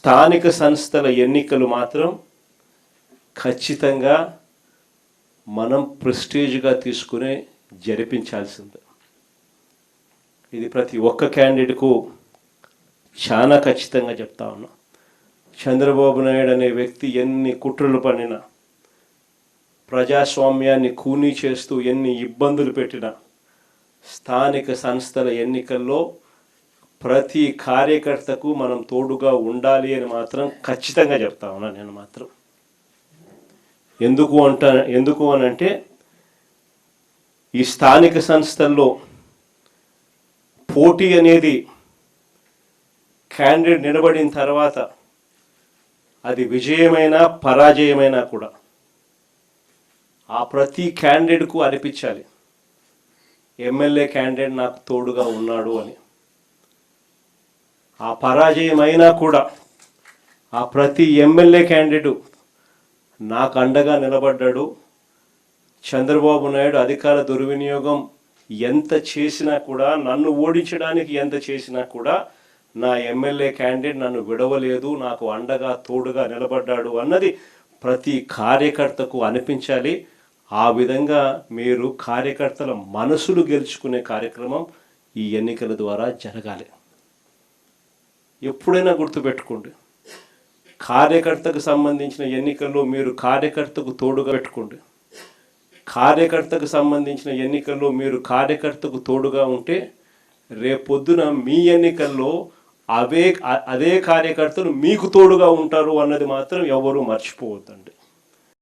స్థానిక సంస్థల ఎన్నికలు మాత్రం ఖచ్చితంగా మనం ప్రెస్టీజ్గా తీసుకునే జరిపించాల్సిందే. ఇది ప్రతి ఒక్క క్యాండిడేట్కు చాలా ఖచ్చితంగా చెప్తా ఉన్నా. చంద్రబాబు నాయుడు అనే వ్యక్తి ఎన్ని కుట్రలు పన్నినా, ప్రజాస్వామ్యాన్ని కూనీ చేస్తూ ఎన్ని ఇబ్బందులు పెట్టినా, స్థానిక సంస్థల ఎన్నికల్లో ప్రతి కార్యకర్తకు మనం తోడుగా ఉండాలి అని మాత్రం ఖచ్చితంగా చెప్తా ఉన్నా. నేను మాత్రం ఎందుకు అనంటే ఈ స్థానిక సంస్థల్లో పోటీ అనేది క్యాండిడేట్ నిలబడిన తర్వాత అది విజయమైనా పరాజయమైనా కూడా ఆ ప్రతి క్యాండిడేట్కు అనిపించాలి ఎమ్మెల్యే క్యాండిడేట్ నాకు తోడుగా ఉన్నాడు అని. ఆ పరాజయమైనా కూడా ఆ ప్రతి ఎమ్మెల్యే క్యాండిడేట్ నాకు అండగా నిలబడ్డాడు. చంద్రబాబు నాయుడు అధికార దుర్వినియోగం ఎంత చేసినా కూడా, నన్ను ఓడించడానికి ఎంత చేసినా కూడా నా ఎమ్మెల్యే క్యాండిడేట్ నన్ను విడవలేదు, నాకు అండగా తోడుగా నిలబడ్డాడు అన్నది ప్రతి కార్యకర్తకు అనిపించాలి. ఆ విధంగా మీరు కార్యకర్తల మనసులు గెలుచుకునే కార్యక్రమం ఈ ఎన్నికల ద్వారా జరగాలి. ఎప్పుడైనా గుర్తుపెట్టుకోండి, కార్యకర్తకు సంబంధించిన ఎన్నికల్లో మీరు కార్యకర్తకు తోడుగా పెట్టుకోండి. కార్యకర్తకు సంబంధించిన ఎన్నికల్లో మీరు కార్యకర్తకు తోడుగా ఉంటే రేపొద్దున మీ ఎన్నికల్లో అదే కార్యకర్తలు మీకు తోడుగా ఉంటారు అన్నది మాత్రం ఎవరూ మర్చిపోవద్దండి.